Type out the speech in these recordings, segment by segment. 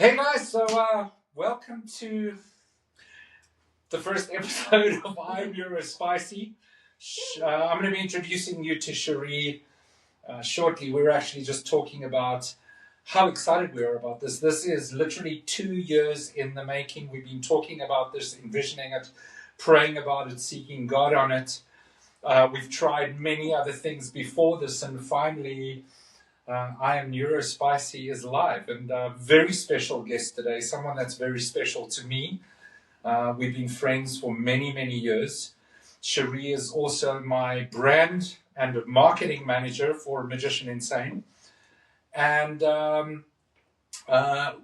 Hey guys, so welcome to the first episode of I Am Neuro Spicy. I'm going to be introducing you to Cheri shortly. We're actually just talking about how excited we are about this. This is literally 2 years in the making. We've been talking about this, envisioning it, praying about it, seeking God on it. We've tried many other things before this, and finally I Am Neuro Spicy is live, and a very special guest today, someone that's very special to me. We've been friends for many, many years. Cheri is also my brand and marketing manager for Magician Insane. And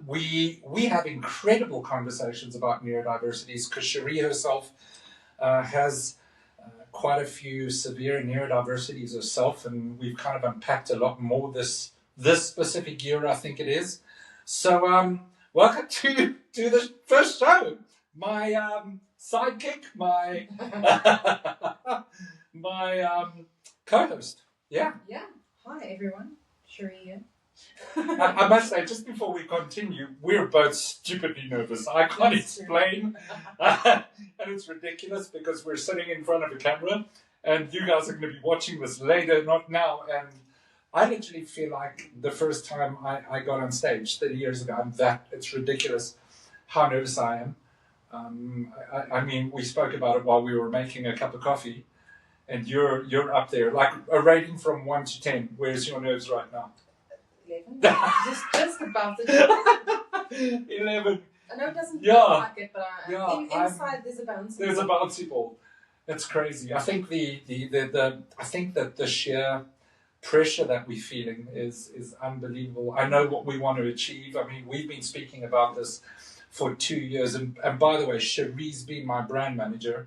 we have incredible conversations about neurodiversities because Cheri herself has quite a few severe neurodiversities herself, and we've kind of unpacked a lot more this specific year, I think it is. So welcome to the first show. My sidekick, my my co-host. Yeah. Hi everyone, Cheri here. I must say, just before we continue, we're both stupidly nervous. I can't explain. And it's ridiculous because we're sitting in front of a camera and you guys are going to be watching this later, not now. And I literally feel like the first time I got on stage 30 years ago, it's ridiculous how nervous I am. I mean, we spoke about it while we were making a cup of coffee, and you're up there, like a rating from 1 to 10. Where's your nerves right now? 11. just above the 11. I know it doesn't look like it, but inside there's a bouncy. There's a bouncy ball. It's crazy. I think I think that the sheer pressure that we're feeling is unbelievable. I know what we want to achieve. I mean, we've been speaking about this for 2 years, and by the way, Cheri's been my brand manager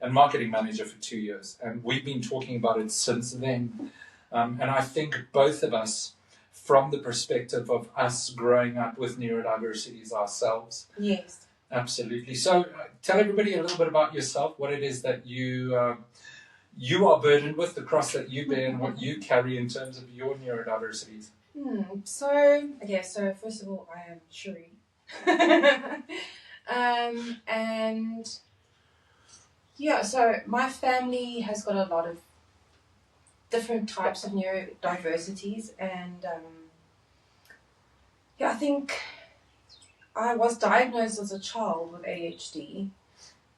and marketing manager for 2 years, and we've been talking about it since then. And I think both of us, from the perspective of us growing up with neurodiversities ourselves. Yes. Absolutely. So tell everybody a little bit about yourself, what it is that you are burdened with, the cross that you bear, and what you carry in terms of your neurodiversities. So first of all, I am Cheri. So my family has got a lot of different types of neurodiversities, and I think I was diagnosed as a child with ADHD,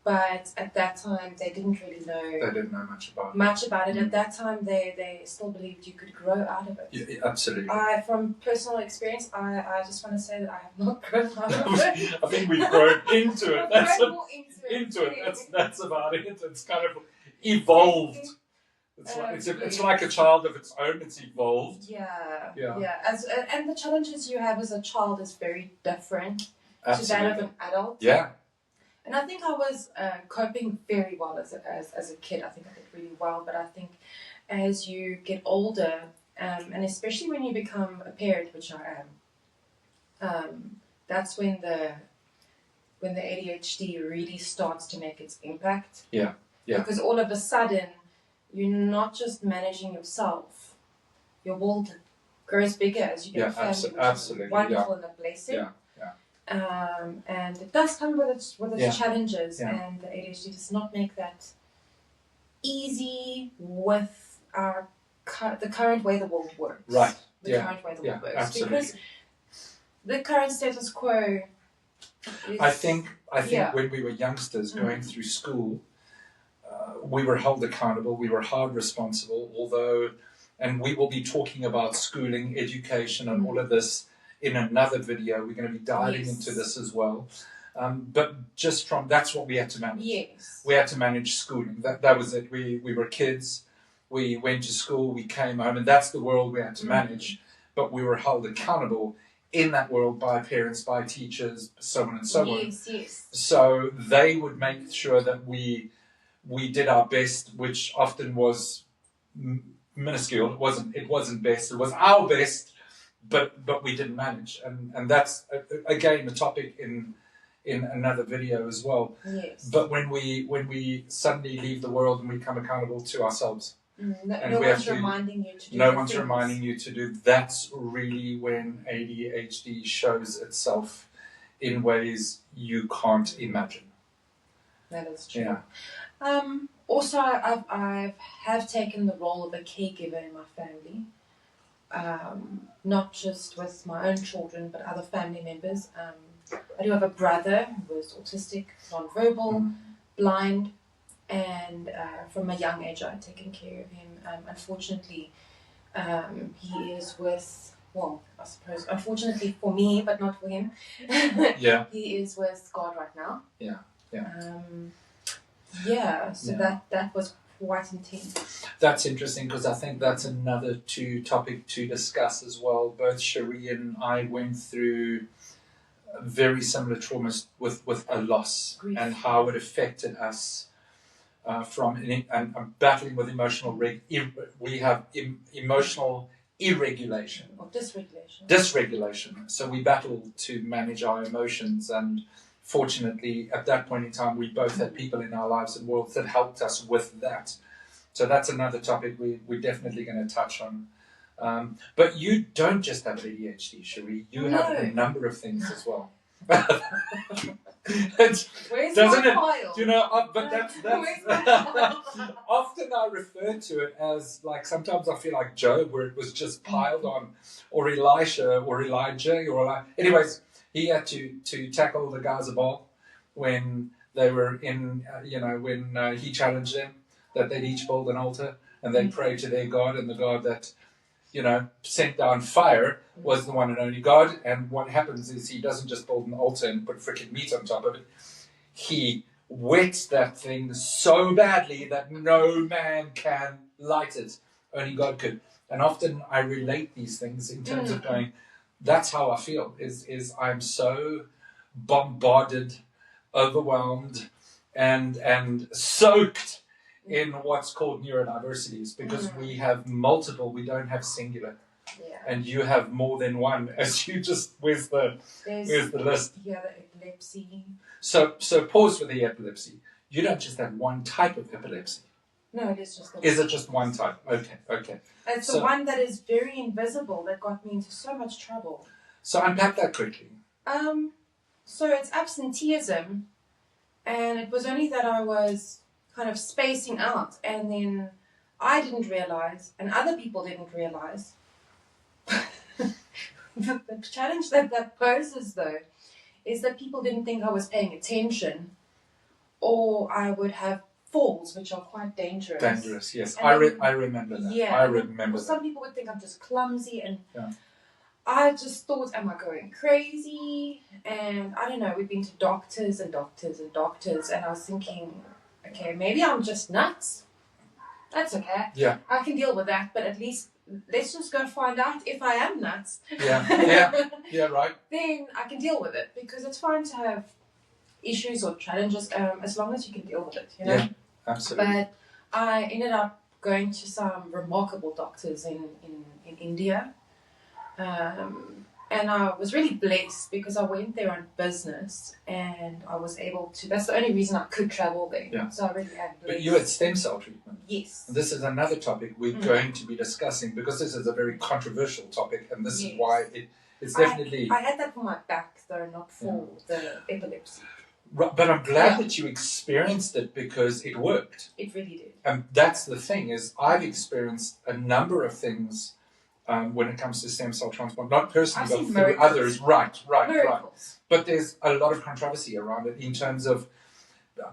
but at that time they didn't really know. They didn't know much about it. At that time, they still believed you could grow out of it. Yeah, absolutely. From personal experience, I just want to say that I have not grown out of it. I think we've grown into it. Into it. That's about it. It's kind of evolved. It's like a child of its own. It's evolved. Yeah. And the challenges you have as a child is very different to that of an adult. Yeah. And I think I was coping very well as a kid. I think I did really well. But I think as you get older, and especially when you become a parent, which I am, that's when the ADHD really starts to make its impact. Yeah. Because all of a sudden, you're not just managing yourself. Your world grows bigger as you get a family, which is wonderful and a blessing. And it does come with its challenges, and the ADHD does not make that easy with the current way the world works. Right. Current way the world works. Absolutely. Because the current status quo is... I think when we were youngsters going through school, we were held accountable, we were held responsible, and we will be talking about schooling, education, and all of this in another video. We're going to be diving into this as well. But that's what we had to manage. Yes. We had to manage schooling. That was it. We were kids. We went to school, we came home, and that's the world we had to manage. But we were held accountable in that world by parents, by teachers, so on and so on. Yes. So they would make sure that we did our best, which often was minuscule. It wasn't best. It was our best, but we didn't manage, and that's again a topic in another video as well. Yes. But when we suddenly leave the world and we become accountable to ourselves, no one's reminding you to do. Reminding you to do. That's really when ADHD shows itself in ways you can't imagine. That is true. Yeah. Also, I have taken the role of a caregiver in my family, not just with my own children, but other family members. I do have a brother who was autistic, nonverbal, blind, and from a young age I'd taken care of him. Unfortunately, he is with, well, I suppose, unfortunately for me, but not for him, Yeah. he is with God right now. Yeah, So that was quite intense. That's interesting because I think that's another topic to discuss as well. Both Cheri and I went through very similar traumas with a loss. Grief. And how it affected us and battling with emotional we have emotional irregulation or dysregulation. Dysregulation. So we battle to manage our emotions, and fortunately, at that point in time, we both had people in our lives and worlds that helped us with that. So that's another topic we're definitely going to touch on. But you don't just have ADHD, Cheri. You have a number of things as well. Where's doesn't my it? pile? You know, but that's often I refer to it as, like, sometimes I feel like Job, where it was just piled on, or Elisha, or Elijah, anyways. He had to tackle the guys above when they were in, when he challenged them that they'd each build an altar and they'd pray to their God, and the God that, sent down fire was the one and only God. And what happens is he doesn't just build an altar and put freaking meat on top of it. He wets that thing so badly that no man can light it. Only God could. And often I relate these things in terms of going, that's how I feel, is I'm so bombarded, overwhelmed, and soaked in what's called neurodiversities, because we have multiple, we don't have singular. Yeah. And you have more than one, as you just, where's the list? Yeah, the epilepsy. So pause for the epilepsy. You don't just have one type of epilepsy. No, it is just the Is it just one type? Okay. It's the one that is very invisible that got me into so much trouble. So unpack that quickly. So it's absenteeism, and it was only that I was kind of spacing out, and then I didn't realize, and other people didn't realize. The challenge that poses, though, is that people didn't think I was paying attention, or I would have falls, which are quite dangerous. Dangerous, yes. I remember that. Yeah. I remember that. Some people would think I'm just clumsy, and I just thought, am I going crazy? And I don't know, we've been to doctors and doctors and doctors, and I was thinking, okay, maybe I'm just nuts. That's okay. Yeah. I can deal with that, but at least let's just go find out if I am nuts. Yeah, right. Then I can deal with it, because it's fine to have issues or challenges as long as you can deal with it, Yeah, absolutely. But I ended up going to some remarkable doctors in India. And I was really blessed because I went there on business, and I was able to, that's the only reason I could travel there. Yeah. So I really am blessed. But you had stem cell treatment. Yes. This is another topic we're going to be discussing, because this is a very controversial topic, and this is why it's definitely... I had that for my back, though, not for the epilepsy. Right, but I'm glad that you experienced it, because it worked. It really did. And that's the thing, is I've experienced a number of things when it comes to stem cell transplant, not personally, but through others. Right. But there's a lot of controversy around it in terms of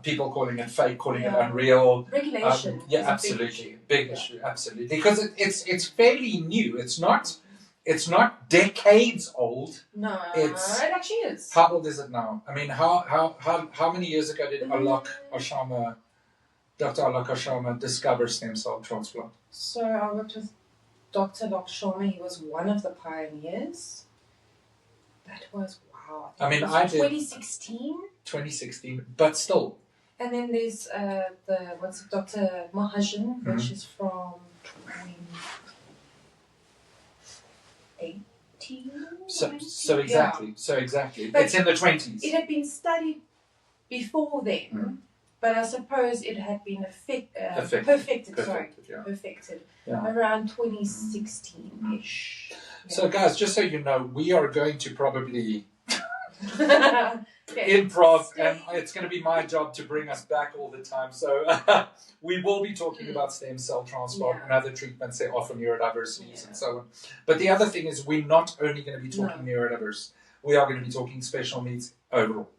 people calling it fake, calling it unreal. Regulation. Absolutely. Big issue, absolutely. Because it's fairly new. It's not decades old. No, it actually is. How old is it now? I mean, how many years ago did Dr. Alok Sharma discover stem cell transplant? So I worked with Dr. Alok Sharma. He was one of the pioneers. That was, wow. I mean, I did 2016, but still. And then there's Dr. Mahajan, which is from 2018. So exactly. But it's in the 20s. It had been studied before then, but I suppose it had been perfected around 2016-ish. So guys, just so you know, we are going to probably improv, and it's going to be my job to bring us back all the time. So we will be talking about stem cell transplant and other treatments they offer neurodiversities and so on. But the other thing is we're not only going to be talking neurodiverse, we are going to be talking special needs overall.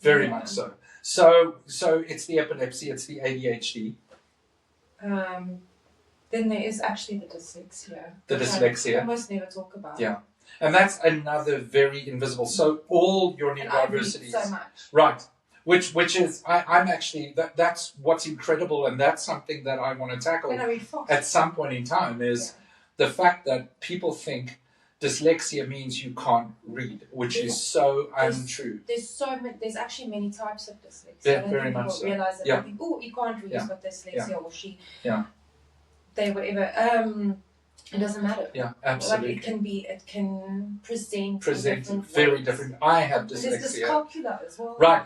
Very much so. So it's the epilepsy, it's the ADHD. Then there is actually the dyslexia. The dyslexia. I almost never talk about. Yeah. And that's another very invisible. So all your neurodiversities. So much. Right. Which is, I'm actually, that's what's incredible, and that's something that I want to tackle at some point in time is the fact that people think dyslexia means you can't read, which is so untrue. There's actually many types of dyslexia. Yeah, very much so. Realize that they think, oh, you can't read, but dyslexia or she. Yeah. They whatever. It doesn't matter. Yeah, absolutely. Like it can present very different. I have dyslexia. There's dyscalculia as well. Right,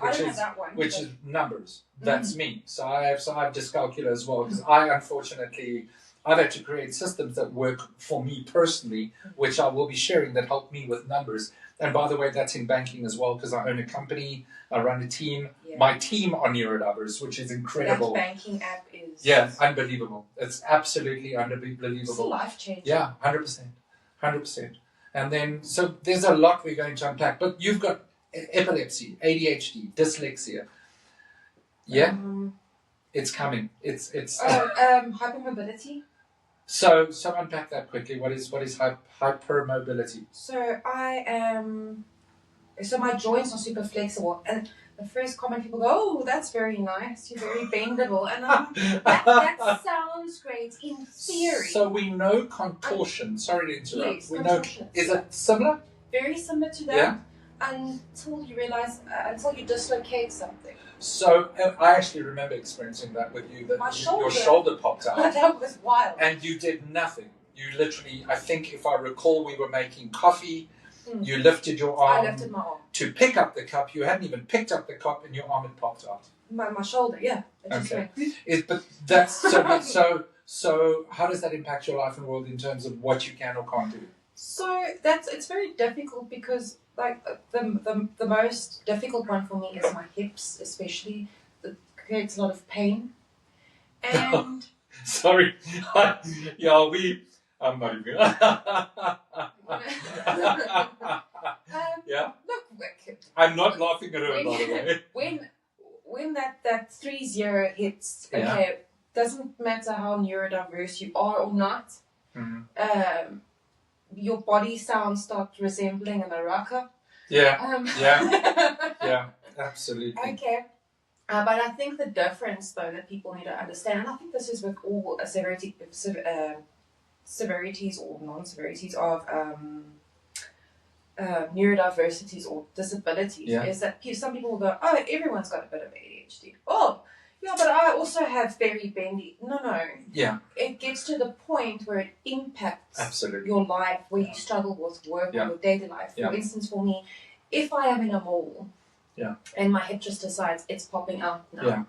which is numbers. That's me. So I have dyscalculia as well, because I've had to create systems that work for me personally, which I will be sharing, that help me with numbers. And by the way, that's in banking as well, because I own a company, I run a team. Yeah. My team are Neurodiverse, which is incredible. That banking app is... Yeah, unbelievable. It's absolutely unbelievable. It's a life-changing. Yeah, 100%. 100%. And then, so there's a lot we're going to unpack. But you've got epilepsy, ADHD, dyslexia. Yeah? It's coming. It's hypermobility. So unpack that quickly. What is hypermobility? So my joints are super flexible, and the first comment people go, "Oh, that's very nice. You're very bendable," and that sounds great in theory. So we know contortion. Sorry to interrupt. Yes, we know. Is it similar? Very similar to that. Yeah. Until you realize, until you dislocate something. So I actually remember experiencing that with you. Your shoulder popped out. That was wild. And you did nothing. You literally, I think if I recall, we were making coffee. You lifted your arm. I lifted my arm to pick up the cup. You hadn't even picked up the cup, and your arm had popped out. My shoulder, yeah. Okay. But that's so. How does that impact your life and world in terms of what you can or can't do? So it's very difficult because like the most difficult one for me is my hips, especially. It creates a lot of pain. And sorry, I'm not even. Yeah. Look, I'm not laughing at her, by the way. When that 3-0 hits, okay, doesn't matter how neurodiverse you are or not. Mm-hmm. Your body sounds start resembling a maraca. Yeah. Yeah, absolutely. Okay. But I think the difference, though, that people need to understand, and I think this is with all severities or non-severities of neurodiversities or disabilities, is that some people will go, oh, everyone's got a bit of ADHD. Oh, yeah, but I also have very bendy. No. Yeah. It gets to the point where it impacts absolutely your life, where you struggle with work or your daily life. For instance, for me, if I am in a mall and my hip just decides it's popping out now,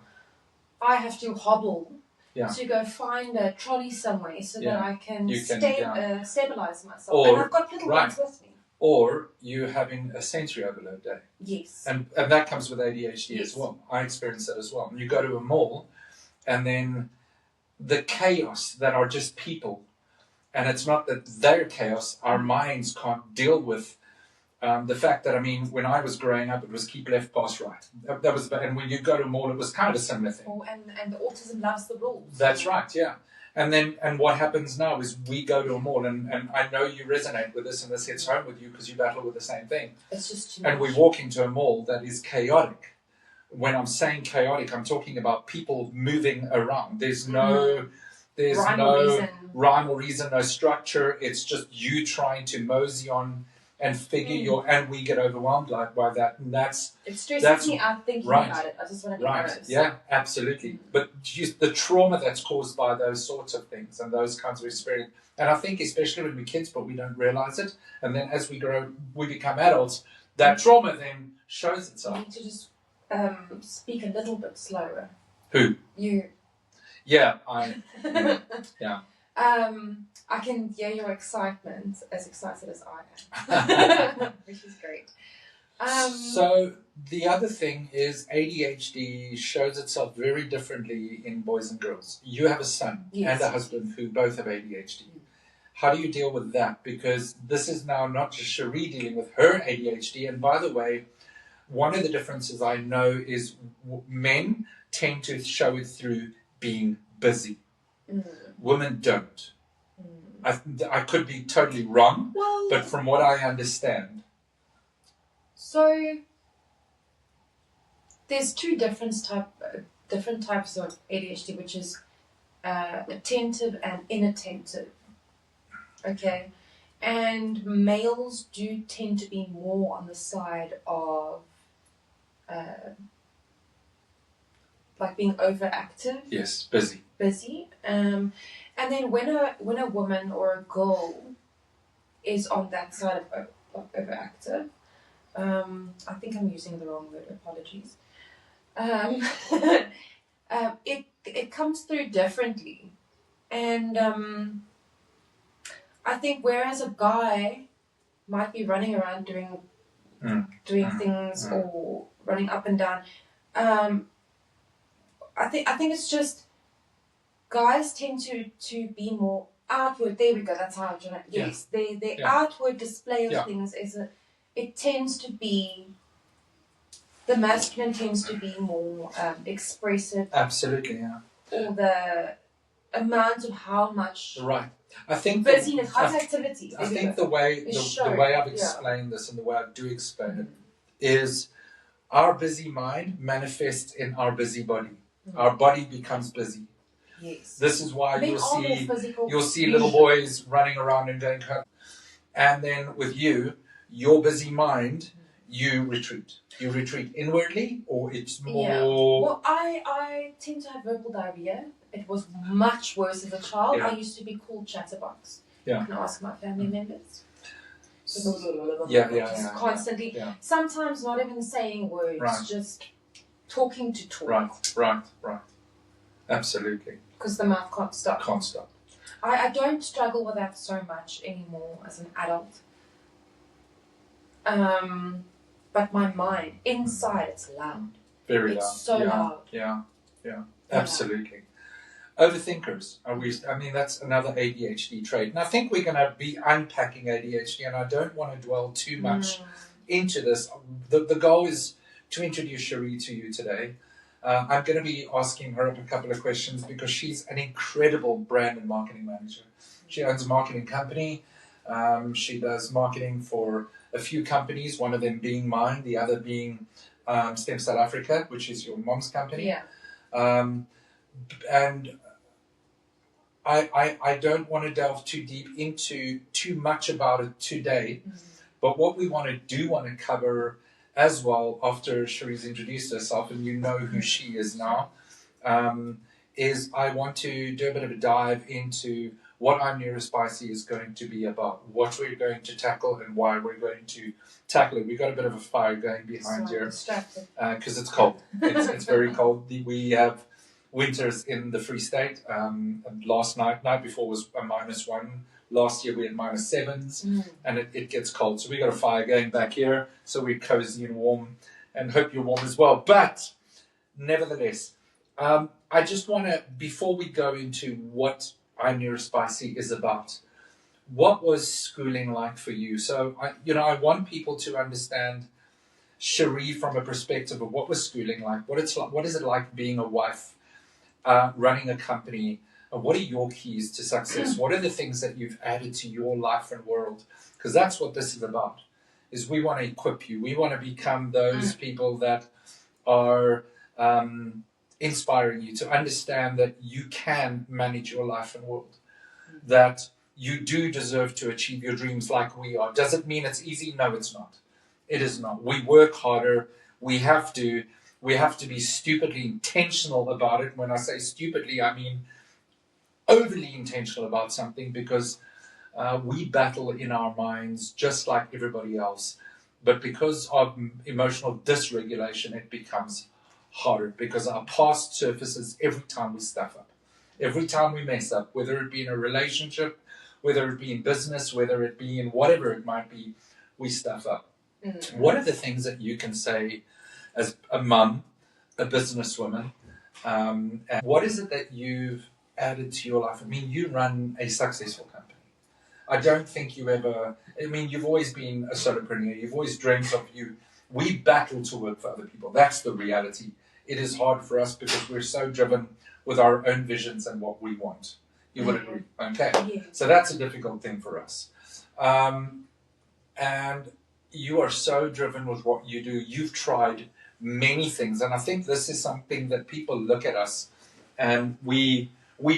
I have to hobble to go find a trolley somewhere so that I can stabilize myself. And I've got little ones with me. Or you're having a sensory overload day. Yes. And that comes with ADHD as well. I experience that as well. And you go to a mall, and then the chaos that are just people, and it's not that they're chaos, our minds can't deal with the fact that, I mean, when I was growing up, it was keep left, pass right. That was, and when you go to a mall, it was kind of a similar thing. Oh, and the autism loves the rules. That's right, yeah. And what happens now is we go to a mall, and I know you resonate with this, and this hits home with you because you battle with the same thing. It's just too much. And we walk into a mall that is chaotic. When I'm saying chaotic, I'm talking about people moving around. There's no rhyme or reason, no structure. It's just you trying to mosey on and figure and we get overwhelmed by that, and it stresses me out thinking about it. I just want to be honest. Yeah, absolutely. But the trauma that's caused by those sorts of things and those kinds of experience, and I think especially when we're kids, but we don't realize it, and then as we grow, we become adults. That trauma then shows itself. You need to just speak a little bit slower. Who? You. Yeah, yeah. I can hear your excitement, as excited as I am, which is great. So the other thing is ADHD shows itself very differently in boys and girls. You have a son and a husband who both have ADHD. How do you deal with that? Because this is now not just Cheri dealing with her ADHD. And by the way, one of the differences I know is men tend to show it through being busy. Women don't. I could be totally wrong, but from what I understand. So there's two different types of ADHD, which is attentive and inattentive. Okay, and males do tend to be more on the side of like being overactive. Yes, busy. And then when a woman or a girl is on that side of overactive, I think I'm using the wrong word. Apologies. It comes through differently, and I think whereas a guy might be running around doing things or running up and down, I think it's just guys tend to be more outward. There we go. That's how I'm trying to. Yes, the outward display of things it tends to be. The masculine tends to be more expressive. Absolutely, yeah. Or the amount of how much. Right. I think busyness, hyperactivity. I think the way I've explained this and the way I do explain it is our busy mind manifests in our busy body. Our body becomes busy. Yes. This is why you'll see little boys running around and going, and then with you, your busy mind, you retreat. You retreat inwardly, or it's more. Yeah. Well, I tend to have verbal diarrhea. It was much worse as a child. Yeah. I used to be called chatterbox. Yeah. You can ask my family members. Yeah. Constantly. Yeah. Sometimes not even saying words, just talking to talk. Right. Absolutely. Because the mouth can't stop. Can't stop. I don't struggle with that so much anymore as an adult. But my mind, inside, it's loud. Very loud. It's so loud. Yeah. Absolutely. Overthinkers. I mean, that's another ADHD trait. And I think we're going to be unpacking ADHD, and I don't want to dwell too much into this. The goal is to introduce Cheri to you today. I'm going to be asking her a couple of questions because she's an incredible brand and marketing manager. She owns a marketing company. She does marketing for a few companies, one of them being mine, the other being STEM South Africa, which is your mom's company. Yeah. And I don't want to delve too deep into too much about it today, but what we want to cover as well after Cheri's introduced herself, and you know who she is now, is I want to do a bit of a dive into what I Am Neuro Spicy is going to be about, what we're going to tackle and why we're going to tackle it. We've got a bit of a fire going behind here because it's cold. It's very cold. We have winters in the Free State. Night before was a -1. Last year we had -7s, and it gets cold. So we got a fire going back here, so we're cozy and warm, and hope you're warm as well. But nevertheless, I just want to, before we go into what I Am Neuro Spicy is about, what was schooling like for you? So I want people to understand Cheri from a perspective of what was schooling like, what is it like being a wife, running a company. What are your keys to success? What are the things that you've added to your life and world? Because that's what this is about, is we want to equip you. We want to become those people that are inspiring you to understand that you can manage your life and world, that you do deserve to achieve your dreams like we are. Does it mean it's easy? No, it's not. It is not. We work harder. We have to be stupidly intentional about it. When I say stupidly, I mean overly intentional about something, because we battle in our minds just like everybody else. But because of emotional dysregulation, it becomes harder because our past surfaces every time we stuff up. Every time we mess up, whether it be in a relationship, whether it be in business, whether it be in whatever it might be, we stuff up. What are the things that you can say as a mum, a businesswoman, and what is it that you've added to your life? I mean, you run a successful company. I don't think you ever, I mean, you've always been a solopreneur. You've always dreamt of you. We battle to work for other people. That's the reality. It is hard for us because we're so driven with our own visions and what we want. You would agree, okay? Yeah. So that's a difficult thing for us. And you are so driven with what you do. You've tried many things, and I think this is something that people look at us, and we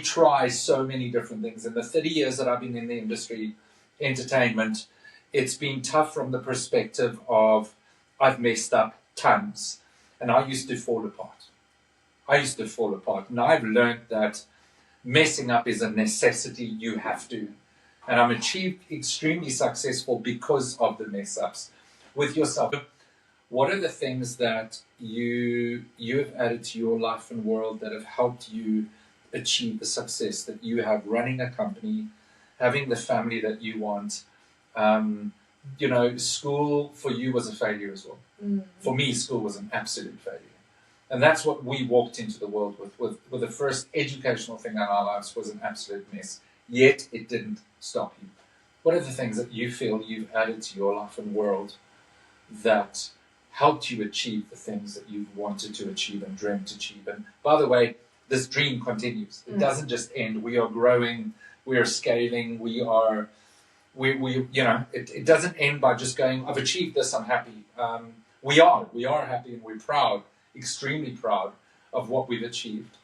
try so many different things. In the 30 years that I've been in the industry, entertainment, it's been tough from the perspective of I've messed up tons, and I used to fall apart. And I've learned that messing up is a necessity. You have to. And I'm achieved extremely successful because of the mess ups with yourself. What are the things that you have added to your life and world that have helped you achieve the success that you have running a company, having the family that you want? School for you was a failure as well. For me, school was an absolute failure. And that's what we walked into the world with the first educational thing in our lives was an absolute mess. Yet it didn't stop you. What are the things that you feel you've added to your life and world that helped you achieve the things that you've wanted to achieve and dreamt to achieve? And by the way, this dream continues. It doesn't just end. We are growing, we are scaling, it doesn't end by just going, I've achieved this, I'm happy. We are happy and we're proud, extremely proud of what we've achieved.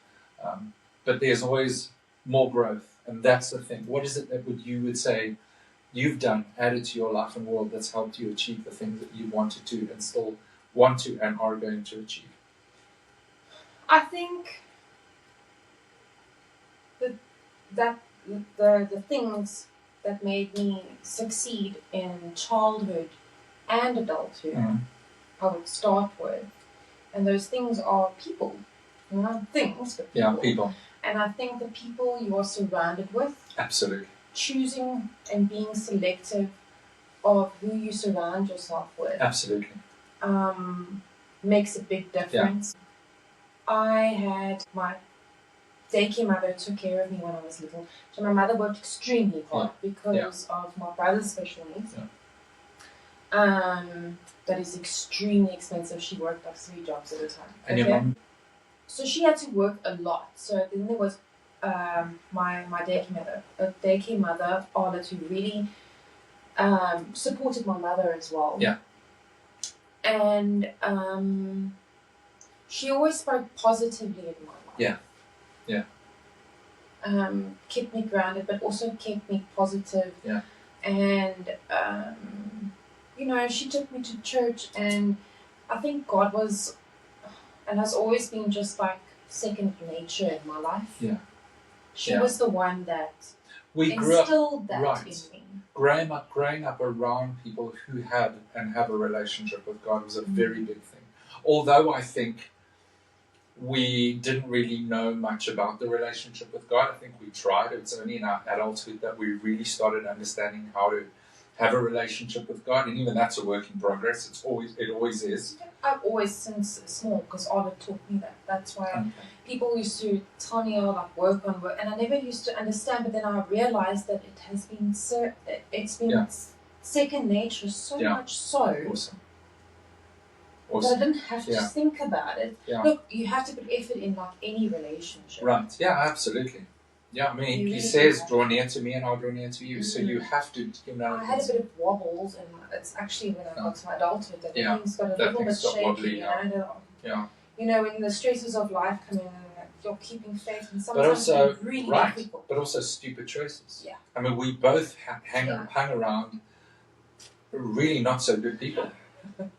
But there's always more growth. And that's the thing. What is it that you would say you've done, added to your life and world that's helped you achieve the things that you wanted to and still want to and are going to achieve? I think that the things that made me succeed in childhood and adulthood, I would start with. And those things are people. Not things, but people. Yeah, people. And I think the people you are surrounded with, absolutely, choosing and being selective of who you surround yourself with, absolutely, makes a big difference. Yeah. I had my daycare mother took care of me when I was little. So my mother worked extremely hard because of my brother's special needs. Yeah. That is extremely expensive. She worked like 3 jobs at a time. And your mom? So she had to work a lot. So then there was my daycare mother, Arlette, who really supported my mother as well. Yeah. And she always spoke positively in my life. Yeah. Yeah. Kept me grounded, but also kept me positive. Yeah. And she took me to church, and I think God was and has always been just like second nature in my life. Yeah. She was the one that instilled that in me. Growing up around people who had and have a relationship with God was a very big thing. Although I think we didn't really know much about the relationship with God. I think we tried. It's only in our adulthood that we really started understanding how to have a relationship with God, and even that's a work in progress. It always is. I've always, since small, because Arlette taught me that. That's why people used to tell me, work on work, and I never used to understand. But then I realized that it has been second nature, so much so. Awesome. That I didn't have to think about it. Yeah. Look, you have to put effort in like any relationship. Right. Yeah. Absolutely. Yeah, I mean, he says, draw near to me and I'll draw near to you. So you have to, I had a bit of wobbles, and it's actually when I got to my adulthood that things got a little bit shaky. Wobbly, when the stresses of life come in, and you're keeping faith, and sometimes it's really difficult. But also stupid choices. Yeah. I mean, we both hung around really not so good people.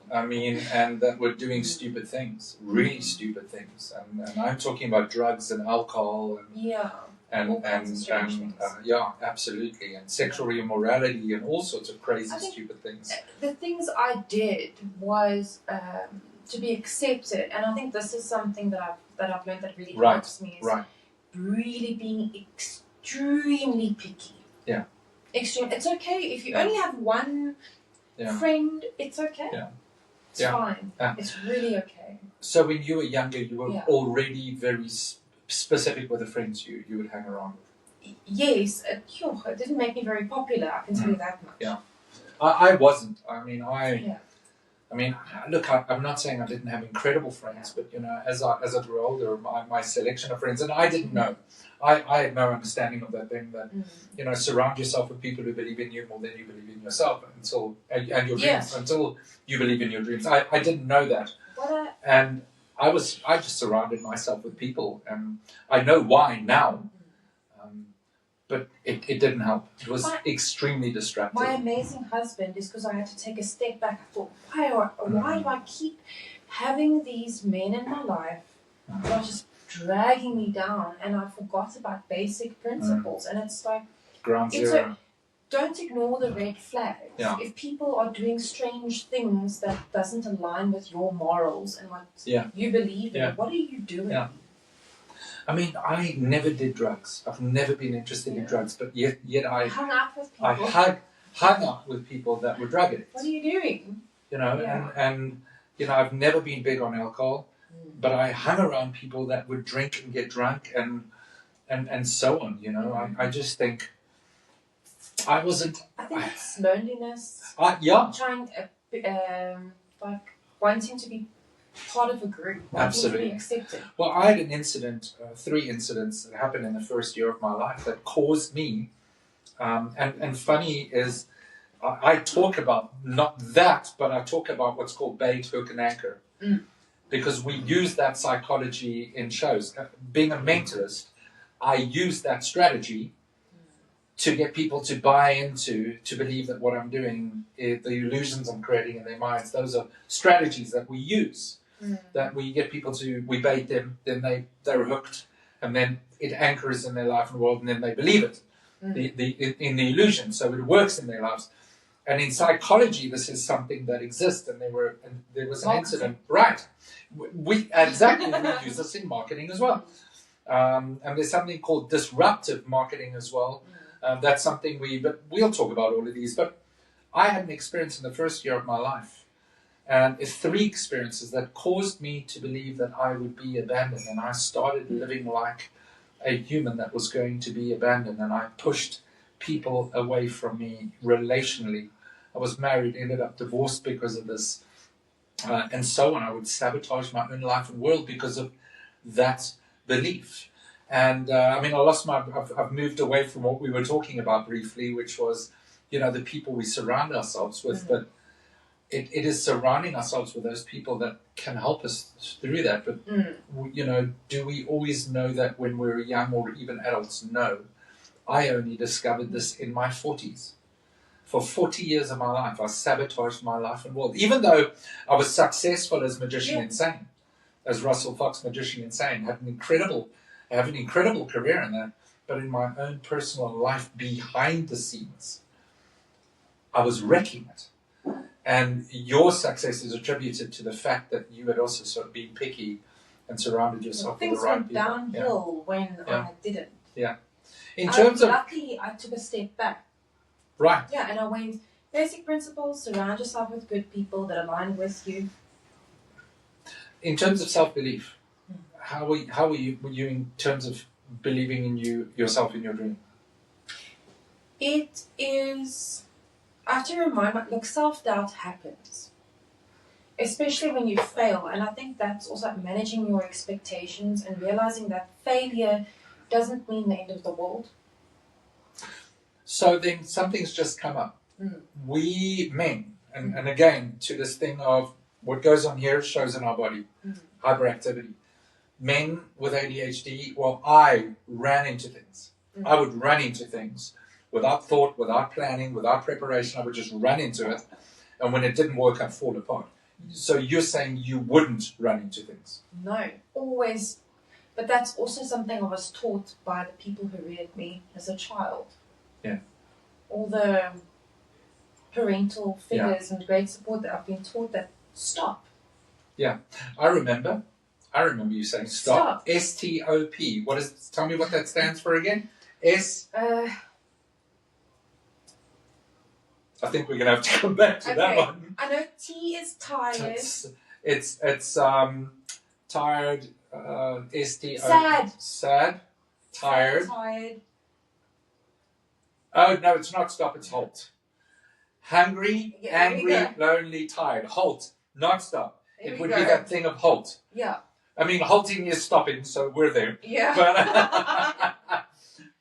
I mean, and that were doing stupid things, really stupid things. And I'm talking about drugs and alcohol and absolutely, and sexual immorality and all sorts of crazy, stupid things. The things I did was to be accepted, and I think this is something that I've learned that really helps me. Is really being extremely picky. Yeah. Extreme. It's okay if you only have one friend, it's okay. Yeah. It's fine. It's really okay. So when you were younger, you were already very specific with the friends you would hang around with? Yes. It didn't make me very popular, I can tell you that much. Yeah. I wasn't. I mean, look, I'm not saying I didn't have incredible friends, but, as I grew older, my selection of friends, and I didn't know. I had no understanding of that thing that, surround yourself with people who believe in you more than you believe in yourself and your dreams until you believe in your dreams. I didn't know that. And I just surrounded myself with people, and I know why now. But it didn't help. It was extremely distracting. My amazing husband is because I had to take a step back. I thought, why do I keep having these men in my life that are just dragging me down? And I forgot about basic principles. And it's like, ground zero. Don't ignore the red flags. Yeah. If people are doing strange things that doesn't align with your morals and what you believe in, what are you doing? Yeah. I mean, I never did drugs. I've never been interested in drugs, but yet I hung out with people. I hung out with people that were drug addicts. What are you doing? And I've never been big on alcohol, but I hung around people that would drink and get drunk and so on. I just think I wasn't. I think it's loneliness. Trying, wanting to be part of a group. Absolutely. To be accepted. Well, I had an incident, 3 incidents that happened in the first year of my life that caused me, and funny is, I talk about not that, but I talk about what's called bait, hook, and anchor. Because we use that psychology in shows. Being a mentalist, I use that strategy to get people to buy into, to believe that what I'm doing, the illusions I'm creating in their minds, those are strategies that we use. That we get people to, we bait them, then they're hooked, and then it anchors in their life and world, and then they believe it, in the illusion, so it works in their lives. And in psychology, this is something that exists, and there was an incident, right? We use this in marketing as well, and there's something called disruptive marketing as well. That's something but we'll talk about all of these. But I had an experience in the first year of my life. And it's 3 experiences that caused me to believe that I would be abandoned. And I started living like a human that was going to be abandoned. And I pushed people away from me relationally. I was married, ended up divorced because of this. And so on. I would sabotage my own life and world because of that belief. And I've moved away from what we were talking about briefly, which was, the people we surround ourselves with. But it is surrounding ourselves with those people that can help us through that. But, do we always know that when we're young or even adults? No. I only discovered this in my 40s. For 40 years of my life, I sabotaged my life and world. Even though I was successful as Magician Insane, as Russell Fox Magician Insane, have an incredible career in that. But in my own personal life, behind the scenes, I was wrecking it. And your success is attributed to the fact that you had also sort of been picky and surrounded yourself with the right people. Things went downhill when I didn't. Yeah. Luckily, I took a step back. Right. Yeah, and I went, basic principles, surround yourself with good people that align with you. In terms of self-belief, how were you in terms of believing in yourself in your dream? It is... I have to remind myself, look, self-doubt happens, especially when you fail. And I think that's also managing your expectations and realizing that failure doesn't mean the end of the world. So then something's just come up. We men, and again, to this thing of what goes on here shows in our body, hyperactivity. Men with ADHD, well, I ran into things. I would run into things. Without thought, without planning, without preparation, I would just run into it. And when it didn't work, I'd fall apart. So you're saying you wouldn't run into things? No, always. But that's also something I was taught by the people who reared me as a child. Yeah. All the parental figures and great support that I've been taught that stop. Yeah. I remember you saying stop. S-T-O-P. Tell me what that stands for again? I think we're going to have to come back to that one. I know T is tired. It's tired. S-T-O. Sad. Sad. Tired. Tired. Oh, no, it's not stop, it's halt. Hungry, angry, lonely, tired. Halt, not stop. It would be that thing of halt. Yeah. I mean, halting is stopping, so we're there. Yeah.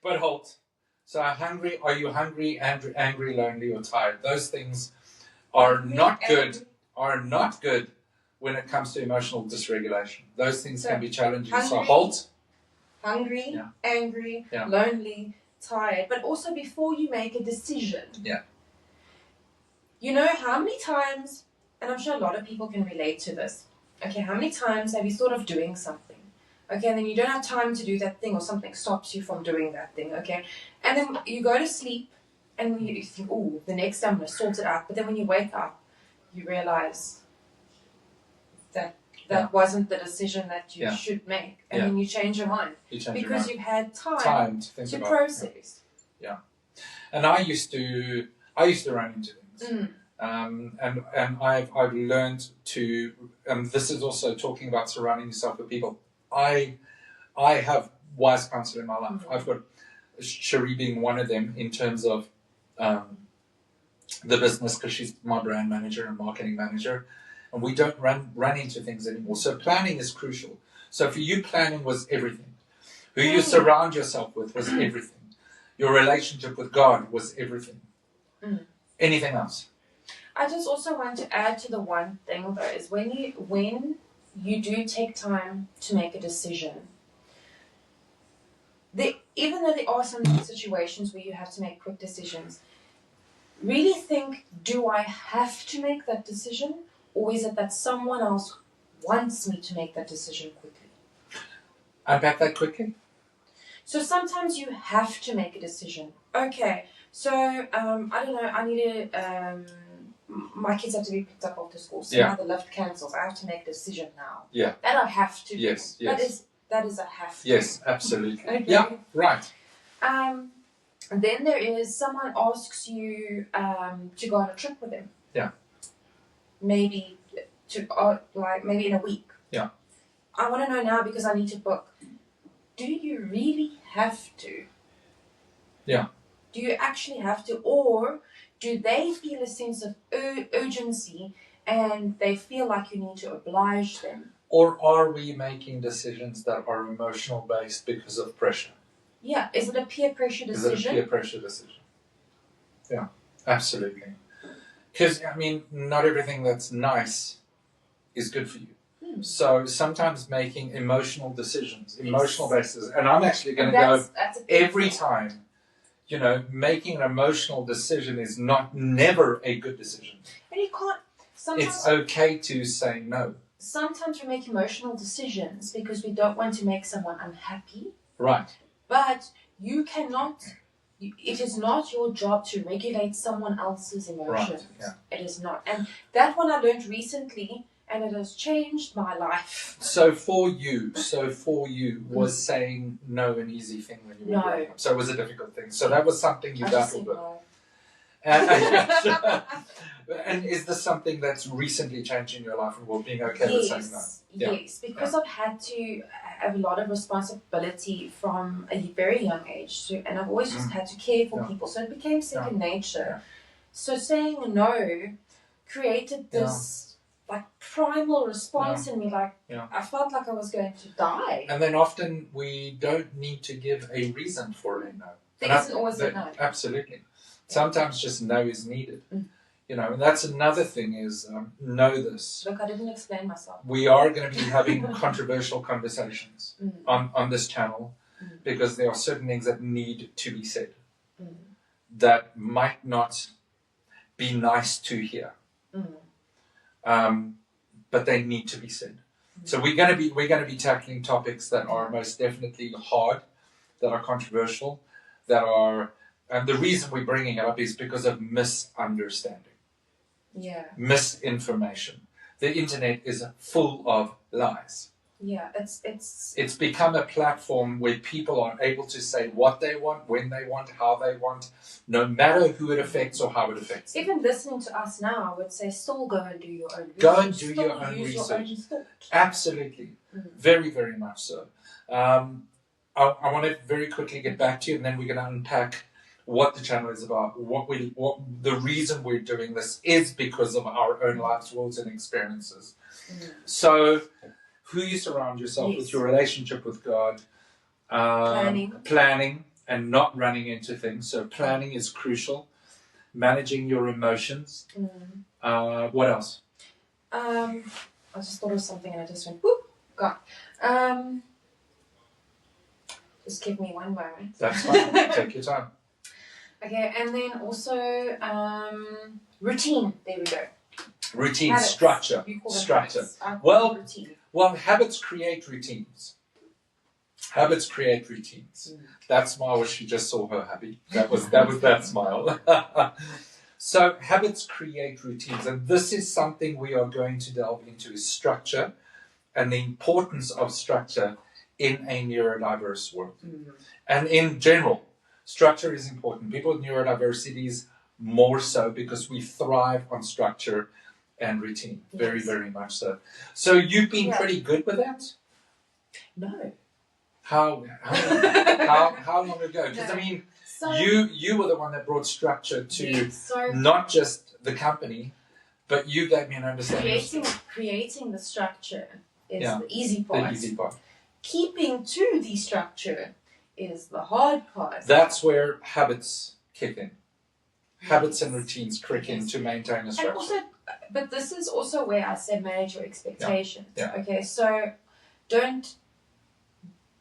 But halt. So hungry, are you hungry, angry, lonely, or tired? Those things are not good when it comes to emotional dysregulation. Those things can be challenging. So halt. Hungry, angry, lonely, tired. But also before you make a decision. Yeah. You know how many times, and I'm sure a lot of people can relate to this. Okay, how many times have you thought of doing something? Okay, and then you don't have time to do that thing, or something stops you from doing that thing, okay? And then you go to sleep, and you think, oh, the next day I'm going to sort it out. But then when you wake up, you realize that wasn't the decision that you should make. And then you change your mind. Because you've had time to think about process. Yeah. And I used to run into things. And I've learned to, and this is also talking about surrounding yourself with people. I have wise counsel in my life. I've got Cheri being one of them in terms of the business, because she's my brand manager and marketing manager, and we don't run into things anymore. So planning is crucial. So for you, planning was everything. Who you surround yourself with was everything. Your relationship with God was everything. Anything else? I just also want to add to the one thing though, is when you do take time to make a decision, even though there are some situations where you have to make quick decisions, really think, do I have to make that decision, or is it that someone else wants me to make that decision quickly? Unpack that quickly. So sometimes you have to make a decision. Okay, so I don't know, I need to, my kids have to be picked up after school, so now the lift cancels. I have to make a decision now. Yeah. That I have to do. Yes. That is a have to. Yes, absolutely. Okay. Yeah, right. Then there is someone asks you to go on a trip with them. Yeah. Maybe maybe in a week. Yeah. I want to know now because I need to book. Do you really have to? Yeah. Do you actually have to, or do they feel a sense of urgency and they feel like you need to oblige them? Or are we making decisions that are emotional based because of pressure? Yeah. Is it a peer pressure decision? Is it a peer pressure decision? Yeah, absolutely. Because, I mean, not everything that's nice is good for you. So sometimes making emotional decisions, emotional basis, and I'm actually going to go every time, making an emotional decision is never a good decision. And you can't, sometimes it's okay to say no. Sometimes we make emotional decisions because we don't want to make someone unhappy. Right. But you cannot, it is not your job to regulate someone else's emotions. Right. Yeah. It is not. And that one I learned recently, and it has changed my life. So for you, was saying no an easy thing when you were growing up? So it was a difficult thing. So that was something you battled with. No. And is this something that's recently changed in your life, and being okay with saying no? Yes, because I've had to have a lot of responsibility from a very young age, and I've always just had to care for people, so it became second nature. Yeah. So saying no created this primal response in me, I felt like I was going to die. And then often we don't need to give a reason for a no. There isn't always a no. Absolutely. Sometimes just no is needed. And that's another thing is, know this. Look, I didn't explain myself. We are going to be having controversial conversations on this channel because there are certain things that need to be said that might not be nice to hear. But they need to be said. So we're going to be tackling topics that are most definitely hard, that are controversial, that are, and the reason we're bringing it up is because of misunderstanding. Yeah. Misinformation. The internet is full of lies. Yeah, it's become a platform where people are able to say what they want, when they want, how they want, no matter who it affects or how it affects them. Even listening to us now, I would say still go and do your own research. Go and do your own research. Absolutely. Very, very much so. I want to very quickly get back to you, and then we're going to unpack what the channel is about. What the reason we're doing this is because of our own lives, worlds, and experiences. So, who you surround yourself with, your relationship with God, planning, and not running into things. So, planning is crucial. Managing your emotions. What else? I just thought of something and I just went, whoop, gone. Just give me one moment. That's fine. Take your time. Okay, and then also routine. There we go. Routine, habits. Structure. Structure. Well, habits create routines. Habits create routines. That smile was, she just saw her happy. That was that smile. So habits create routines, and this is something we are going to delve into, is structure and the importance of structure in a neurodiverse world. And in general, structure is important. People with neurodiversities more so, because we thrive on structure and routine. Very, very much so. So you've been pretty good with that? No. How long ago? Because I mean, you were the one that brought structure to not just the company, but you gave me an understanding. Creating the structure is the easy part. The easy part. Keeping to the structure is the hard part. That's where habits kick in. Habits and routines kick in to maintain a structure. And also, but this is also where I say manage your expectations. Okay, so don't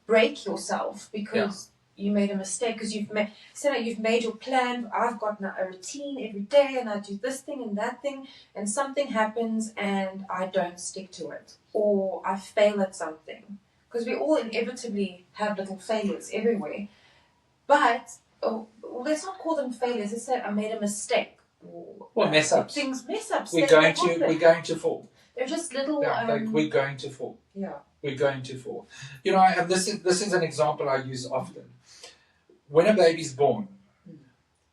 break yourself because you made a mistake, because you've made your plan. I've got a routine every day and I do this thing and that thing, and something happens and I don't stick to it, or I fail at something, because we all inevitably have little failures everywhere. But let's not call them failures. Let's say I made a mistake. Well, mess ups. Mess ups. We're going to fall. They're just little. We're going to fall. Yeah. We're going to fall. You know, and this is an example I use often. When a baby's born,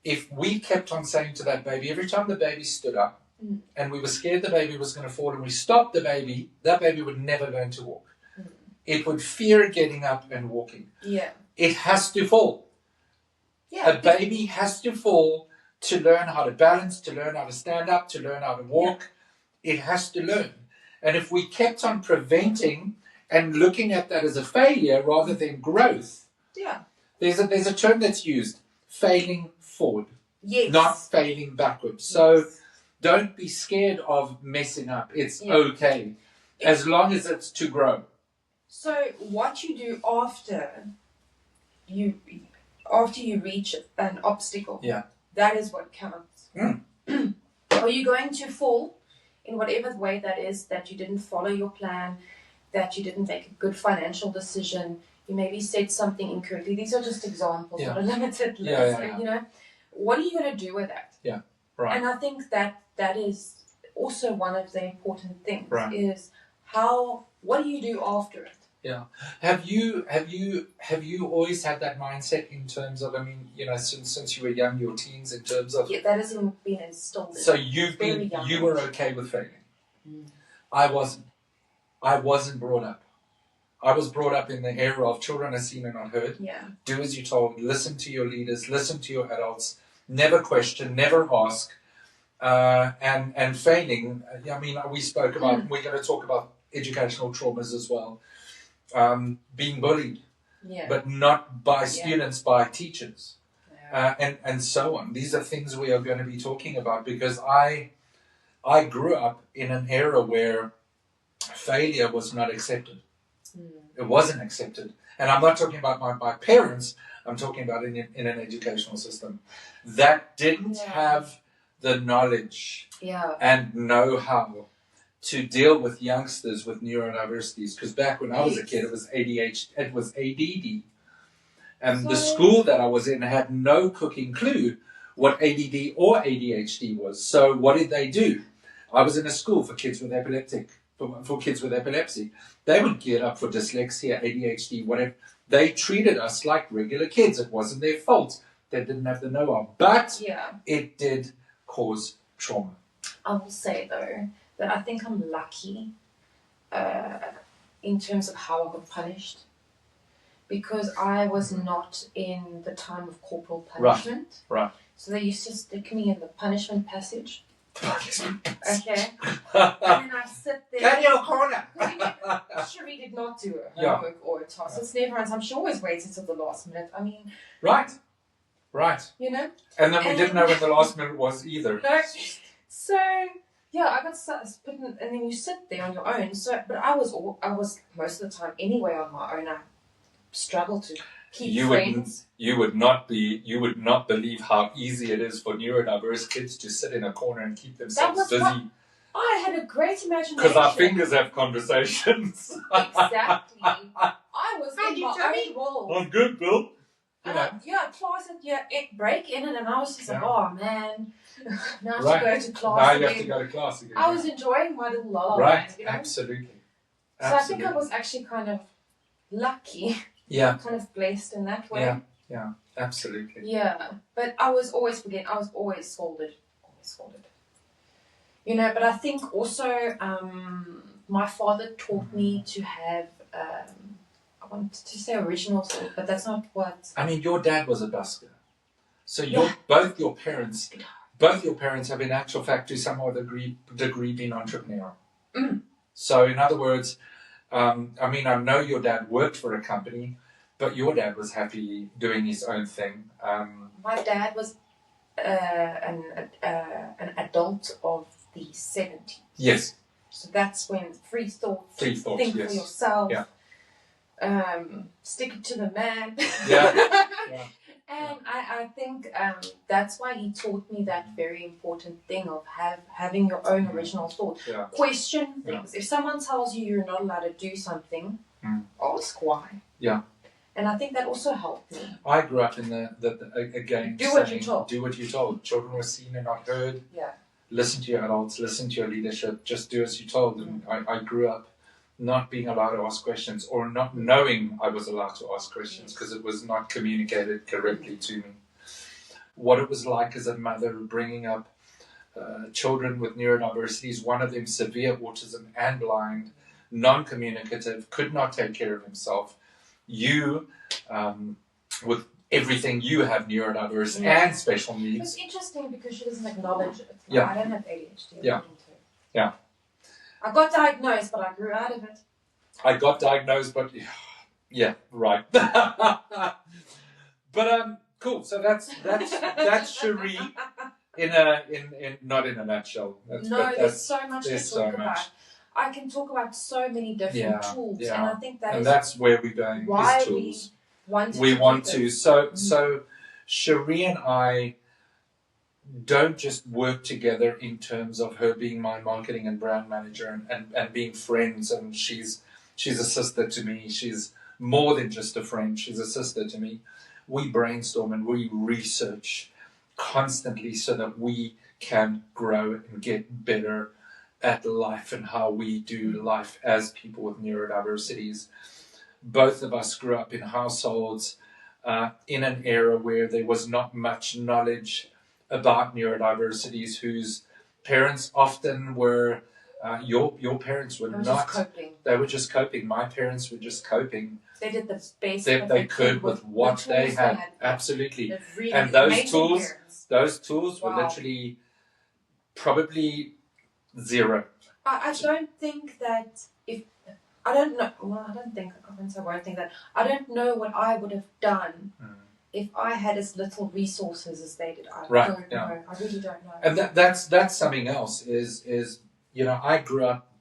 if we kept on saying to that baby, every time the baby stood up, and we were scared the baby was going to fall, and we stopped the baby, that baby would never learn to walk. It would fear getting up and walking. Yeah. It has to fall. Yeah. A baby has to fall to learn how to balance, to learn how to stand up, to learn how to walk. Yeah. It has to learn. And if we kept on preventing and looking at that as a failure rather than growth, there's a term that's used, failing forward, not failing backwards. So don't be scared of messing up. It's okay, as long as it's to grow. So what you do after you reach an obstacle, that is what counts. Are you going to fall in whatever way that is, that you didn't follow your plan, that you didn't make a good financial decision, you maybe said something incorrectly? These are just examples, not a limited list. You know, what are you going to do with that? Yeah, right. And I think that is also one of the important things, is what do you do after it? Yeah. Have you always had that mindset in terms of, I mean, you know, since you were young, your teens, in terms of... Yeah, that hasn't been installed. So you were okay with failing. I wasn't brought up. I was brought up in the era of children are seen and not heard. Yeah. Do as you're told, listen to your leaders, listen to your adults, never question, never ask. And failing, I mean, we spoke about, we're going to talk about educational traumas as well. Being bullied, but not by students, by teachers, and so on. These are things we are going to be talking about, because I grew up in an era where failure was not accepted. It wasn't accepted. And I'm not talking about my parents, I'm talking about in an educational system that didn't have the knowledge and know-how to deal with youngsters with neurodiversities. Because back when I was a kid, it was ADHD, it was ADD. And the school that I was in had no cooking clue what ADD or ADHD was. So what did they do? I was in a school for kids with epileptic for kids with epilepsy. They would get up for dyslexia, ADHD, whatever. They treated us like regular kids. It wasn't their fault. They didn't have the know-how. But it did cause trauma. I will say, though, that I think I'm lucky in terms of how I got punished. Because I was not in the time of corporal punishment. Right. So they used to stick me in the punishment passage. Okay. And then I sit there. Get your corner. Cheri did not do a homework or a task. It's never on. She always waited till the last minute. I mean. Right. You know. And then we didn't know when the last minute was either. No. So I got put in, and then you sit there on your own. So, but I was most of the time anyway on my own. I struggled to keep friends. You would not believe how easy it is for neurodiverse kids to sit in a corner and keep themselves busy. I had a great imagination. Because our fingers have conversations. Exactly. I was in my own world. I'm good, Bill. Class break in and I was just like, oh man, now I have to go to class. Now you have to go to class again. I was enjoying my little lullaby. Right, absolutely. So I think I was actually kind of lucky. Yeah. Kind of blessed in that way. Yeah, absolutely. Yeah, but I was always scolded. You know, but I think also my father taught me to have, I wanted to say original thought, but that's not what... I mean, your dad was a busker. So both your parents have in actual fact to some other degree been entrepreneurial. Mm. So in other words, I mean, I know your dad worked for a company, but your dad was happy doing his own thing. My dad was an adult of the 70s. Yes. So that's when free thought, think for yourself, stick it to the man. Yeah. And I think that's why he taught me that very important thing of having your own original thought. Yeah. Question things. If someone tells you you're not allowed to do something, ask why. Yeah. And I think that also helped me. I grew up in again, do what you're told. Do what you're told. Children were seen and not heard. Yeah. Listen to your adults, listen to your leadership, just do as you're told. And I grew up not being allowed to ask questions or not knowing I was allowed to ask questions because it was not communicated correctly to me. What it was like as a mother bringing up children with neurodiversities, one of them severe autism and blind, non-communicative, could not take care of himself. You, with everything, you have neurodiverse and special needs. It's interesting because she doesn't acknowledge it. Yeah. I don't have ADHD. Yeah. I got diagnosed, but I grew out of it. I got diagnosed, but yeah, right. But cool. So that's Cheri in not in a nutshell. There's so much to talk about. I can talk about so many different tools, and I think that's where we're going. Why is tools. we want to. So Cheri and I don't just work together in terms of her being my marketing and brand manager and being friends, and she's a sister to me. She's more than just a friend. She's a sister to me. We brainstorm and we research constantly so that we can grow and get better at life and how we do life as people with neurodiversities. Both of us grew up in households in an era where there was not much knowledge about neurodiversities, whose parents often were, your parents were not, they were just coping. My parents were just coping. They did the best they could with what they had. Absolutely. Really and those tools were literally probably zero. I don't think that I don't know what I would have done if I had as little resources as they did. I don't know. I really don't know. And that's something else is I grew up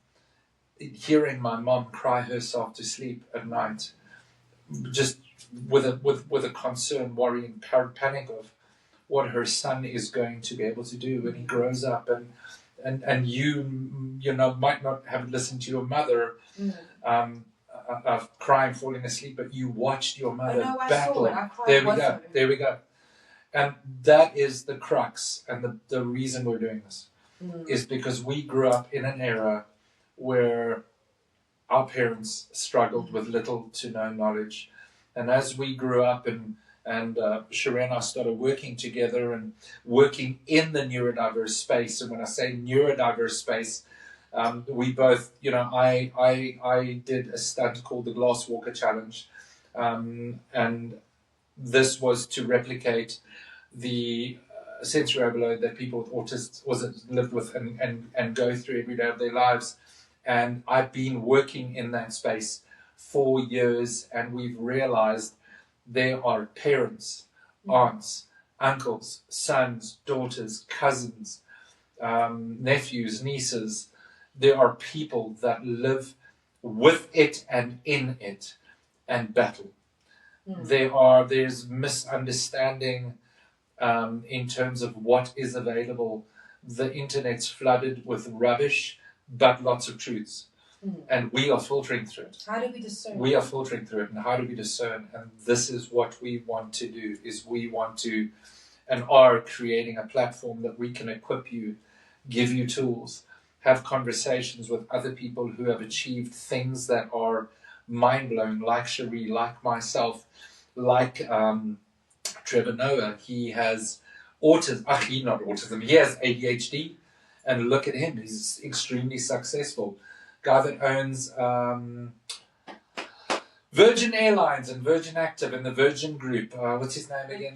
hearing my mom cry herself to sleep at night, just with a concern, worry, and panic of what her son is going to be able to do when he grows up, and you might not have listened to your mother crying, falling asleep, but you watched your mother battle. There we go. And that is the crux, and the reason we're doing this is because we grew up in an era where our parents struggled with little to no knowledge. And as we grew up and Cheri and I started working together and working in the neurodiverse space. And when I say neurodiverse space, we both, I did a stunt called the Glass Walker Challenge. And this was to replicate the sensory overload that people with autism live with and go through every day of their lives. And I've been working in that space for years, and we've realized there are parents, aunts, uncles, sons, daughters, cousins, nephews, nieces. There are people that live with it and in it and battle. There's misunderstanding in terms of what is available. The internet's flooded with rubbish, but lots of truths. And we are filtering through it. How do we discern? We are filtering through it. And how do we discern? And this is what we want to do, is we want to and are creating a platform that we can equip you, give you tools, have conversations with other people who have achieved things that are mind-blowing, like Cheri, like myself, like Trevor Noah. He has autism. He has ADHD. And look at him. He's extremely successful. Guy that owns Virgin Airlines and Virgin Active and the Virgin Group. What's his name again?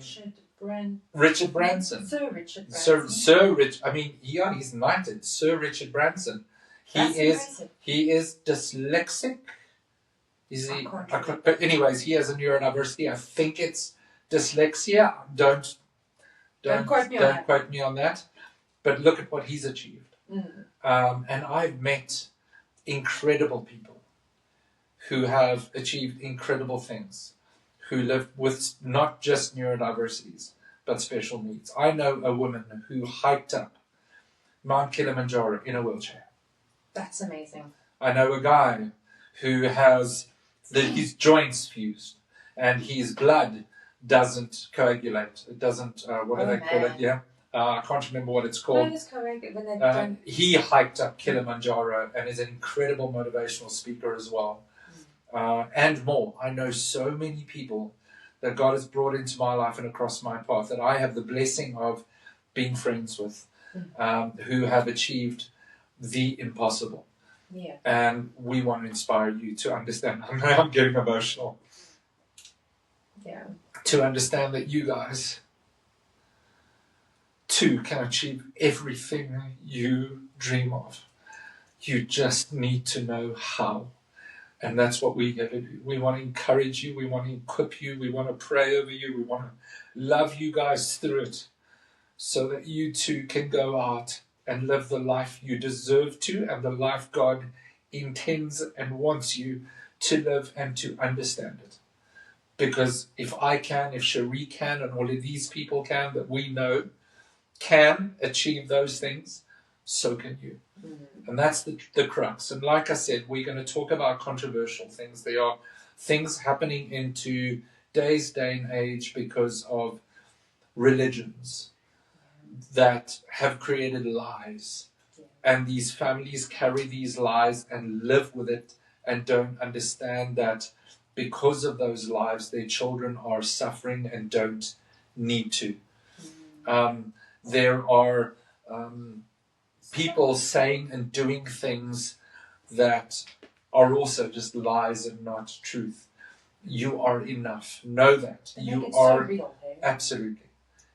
Richard Branson. Sir Richard Branson. Sir Rich. I mean, he's knighted. Sir Richard Branson. He is dyslexic. But anyways, he has a neurodiversity. I think it's dyslexia. Don't quote me on that. But look at what he's achieved. And I've met incredible people who have achieved incredible things, who live with not just neurodiversities, but special needs. I know a woman who hiked up Mount Kilimanjaro in a wheelchair. That's amazing. I know a guy who has his joints fused and his blood doesn't coagulate. It doesn't, what do they call it? Yeah. I can't remember what it's called. No, it's correct. When they don't... He hiked up Kilimanjaro and is an incredible motivational speaker as well. And more. I know so many people that God has brought into my life and across my path that I have the blessing of being friends with, who have achieved the impossible. Yeah. And we want to inspire you to understand. I'm getting emotional. Yeah. To understand that you guys too can achieve everything you dream of. You just need to know how. And that's what we get to do. We want to encourage you. We want to equip you. We want to pray over you. We want to love you guys through it so that you too can go out and live the life you deserve to and the life God intends and wants you to live and to understand it. Because if I can, if Cheri can, and all of these people can that we know can achieve those things, so can you. And that's the crux. And like I said, we're going to talk about controversial things. There are things happening in today's day and age because of religions that have created lies. And these families carry these lies and live with it and don't understand that because of those lives, their children are suffering and don't need to. There are people saying and doing things that are also just lies and not truth. You are enough. Know that. You are so real, absolutely.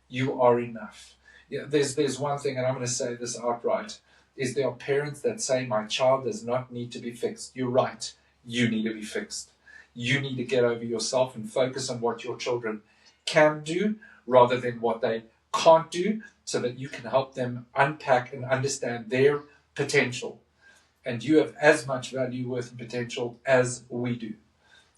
You are enough. Yeah, there's one thing, and I'm going to say this outright, is there are parents that say, my child does not need to be fixed. You're right. You need to be fixed. You need to get over yourself and focus on what your children can do rather than what they can't do, so that you can help them unpack and understand their potential. And you have as much value, worth, and potential as we do.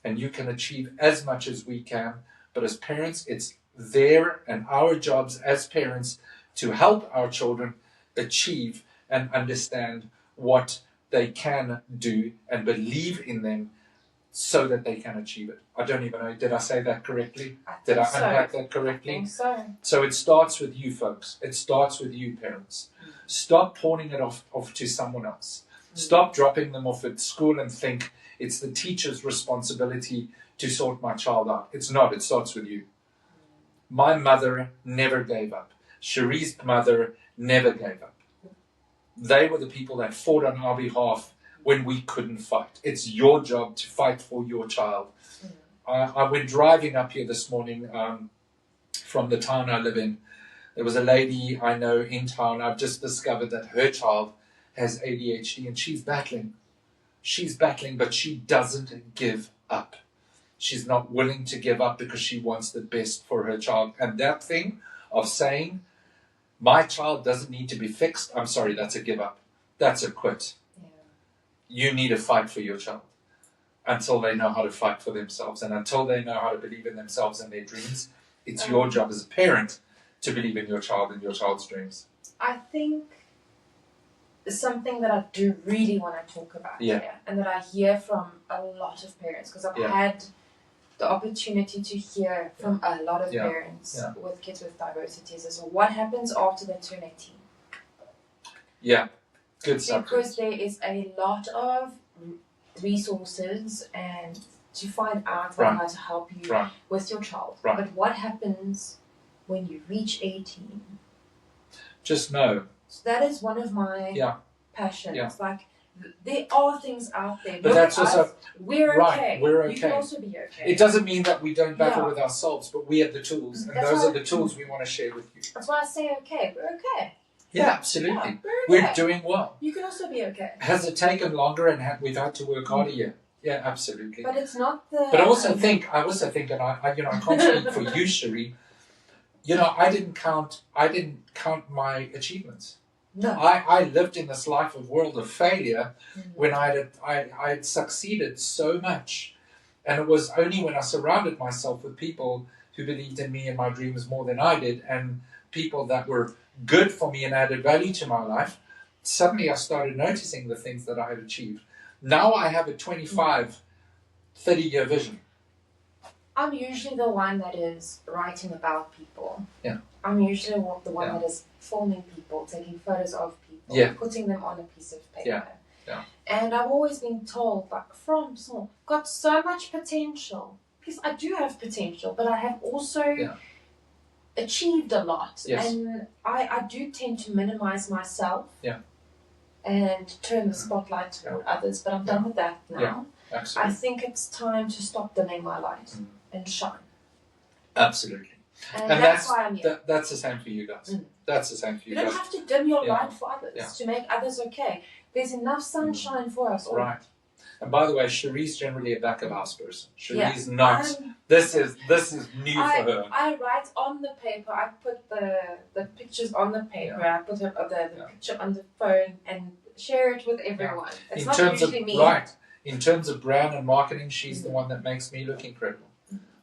And you can achieve as much as we can. But as parents, it's their and our jobs as parents to help our children achieve and understand what they can do and believe in them so that they can achieve it. I don't even know, did I say that correctly? Did I unpack that correctly? I think so. So it starts with you folks. It starts with you parents. Stop pawning it off to someone else. Stop dropping them off at school and think it's the teacher's responsibility to sort my child out. It's not. It starts with you. My mother never gave up. Cheri's mother never gave up. They were the people that fought on our behalf when we couldn't fight. It's your job to fight for your child. I went driving up here this morning from the town I live in. There was a lady I know in town. I've just discovered that her child has ADHD and she's battling. She's battling, but she doesn't give up. She's not willing to give up because she wants the best for her child. And that thing of saying, my child doesn't need to be fixed, I'm sorry, that's a give up. That's a quit. Yeah. You need to fight for your child until they know how to fight for themselves. And until they know how to believe in themselves and their dreams, it's your job as a parent to believe in your child and your child's dreams. I think something that I do really want to talk about here, and that I hear from a lot of parents, because I've had the opportunity to hear from a lot of parents with kids with diversities, is what happens after they turn 18. Yeah, good subject. Because there is a lot of resources and to find out how to help you with your child. Right. But what happens when you reach 18? Just know. So that is one of my passions. Yeah. Like, there are things out there. But that's also... We're okay. We're okay. You can also be okay. It doesn't mean that we don't battle with ourselves, but we have the tools. And those are the tools we want to share with you. That's why I say okay. We're okay. Yeah, absolutely. Yeah, we're doing well. You can also be okay. Has it taken longer and we've had to work harder? Yeah, absolutely. But it's not the... But I also think, and I can't speak for you, Cheri, I didn't count my achievements. No. I lived in this life of world of failure when I had succeeded so much. And it was only when I surrounded myself with people who believed in me and my dreams more than I did, and people that were good for me and added value to my life, suddenly I started noticing the things that I had achieved. Now I have a 25, 30-year vision. I'm usually the one that is writing about people. Yeah. I'm usually the one that is filming people, taking photos of people, putting them on a piece of paper. Yeah. Yeah. And I've always been told, like, from small, got so much potential. Because I do have potential, but I have also achieved a lot. Yes. And I do tend to minimize myself. Yeah. And turn the spotlight toward others. But I'm done with that now. Yeah. Absolutely. I think it's time to stop dimming my light and shine. Absolutely. And that's why I'm here. That's the same for you guys. That's the same for you guys. You don't have to dim your light for others to make others okay. There's enough sunshine for us all. Right. And by the way, Cheri's generally a back of house person. Cheri's not. This is new for her. I write on the paper. I put the pictures on the paper. I put the picture on the phone and share it with everyone. It's not usually me. Right. In terms of brand and marketing, she's the one that makes me look incredible.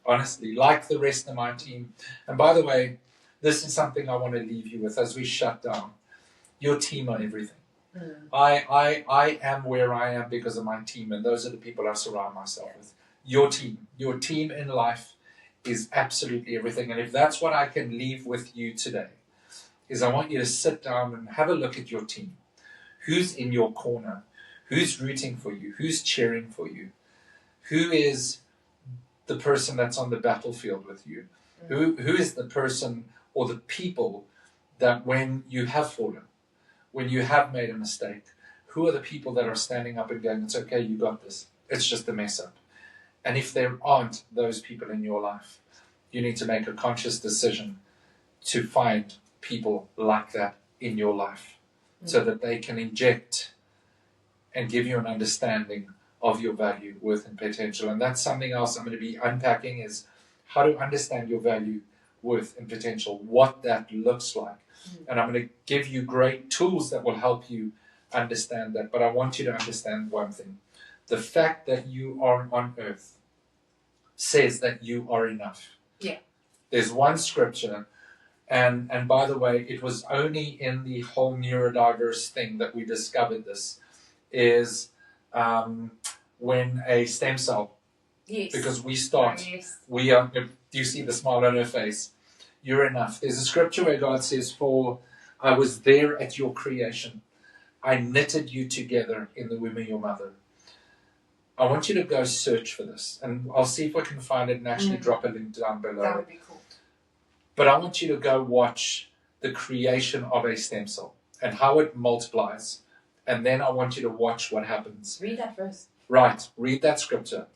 Honestly, like the rest of my team. And by the way, this is something I want to leave you with as we shut down. Your team are everything. I am where I am because of my team, and those are the people I surround myself with. Your team in life is absolutely everything. And if that's what I can leave with you today, is I want you to sit down and have a look at your team. Who's in your corner? Who's rooting for you? Who's cheering for you? Who is the person that's on the battlefield with you? Who is the person or the people that when you have fallen, when you have made a mistake, who are the people that are standing up and going, it's okay, you got this. It's just a mess up. And if there aren't those people in your life, you need to make a conscious decision to find people like that in your life so that they can inject and give you an understanding of your value, worth, and potential. And that's something else I'm going to be unpacking, is how to understand your value, worth, and potential, what that looks like. And I'm going to give you great tools that will help you understand that. But I want you to understand one thing. The fact that you are on earth says that you are enough. Yeah. There's one scripture, and by the way, it was only in the whole neurodiverse thing that we discovered this, is when a stem cell, because we start, we are, do you see the smile on her face? You're enough. There's a scripture where God says, for I was there at your creation. I knitted you together in the womb of your mother. I want you to go search for this, and I'll see if I can find it and actually drop a link down below. That would be cool. But I want you to go watch the creation of a stem cell and how it multiplies, and then I want you to watch what happens. Read that first. Right, read that scripture.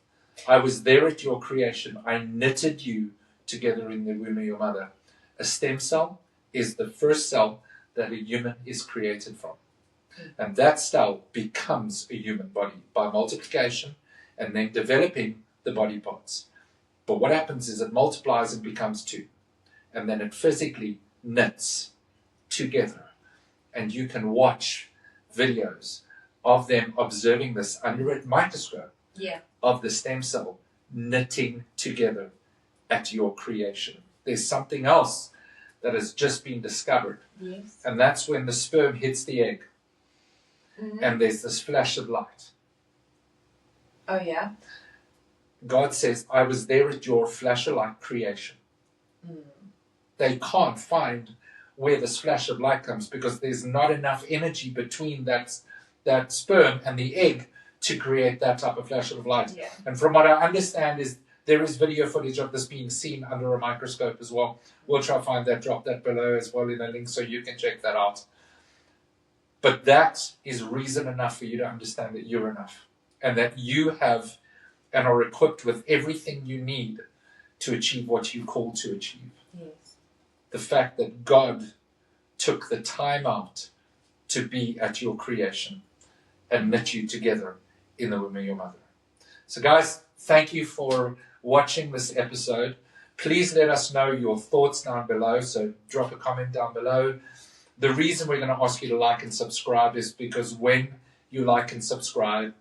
I was there at your creation. I knitted you together in the womb of your mother. A stem cell is the first cell that a human is created from. And that cell becomes a human body by multiplication and then developing the body parts. But what happens is it multiplies and becomes two. And then it physically knits together. And you can watch videos of them observing this under a microscope of the stem cell knitting together at your creation. There's something else that has just been discovered. Yes. And that's when the sperm hits the egg. And there's this flash of light. Oh, yeah? God says, I was there at your flash of light creation. They can't find where this flash of light comes because there's not enough energy between that sperm and the egg to create that type of flash of light. Yeah. And from what I understand is there is video footage of this being seen under a microscope as well. We'll try to find that, drop that below as well in a link so you can check that out. But that is reason enough for you to understand that you're enough and that you have and are equipped with everything you need to achieve what you're called to achieve. Yes. The fact that God took the time out to be at your creation and knit you together in the womb of your mother. So guys, thank you for watching this episode. Please let us know your thoughts down below. So drop a comment down below. The reason we're going to ask you to like and subscribe is because when you like and subscribe,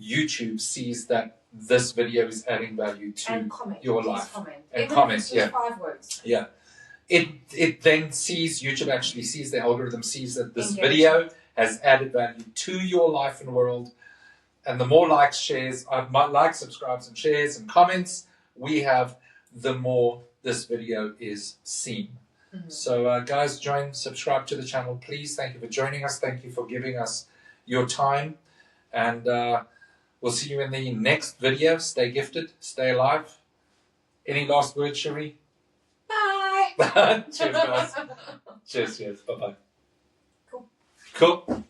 YouTube sees that this video is adding value to your life. And comment, yeah. 5 words. Yeah. It then sees, YouTube actually sees, the algorithm sees that this video has added value to your life and world. And the more likes, shares, likes, subscribes, and shares and comments we have, the more this video is seen. So guys, subscribe to the channel, please. Thank you for joining us. Thank you for giving us your time. And we'll see you in the next video. Stay gifted, stay alive. Any last words, Cheri? Bye. Cheers, guys. Cheers. Bye-bye. Cool. Cool.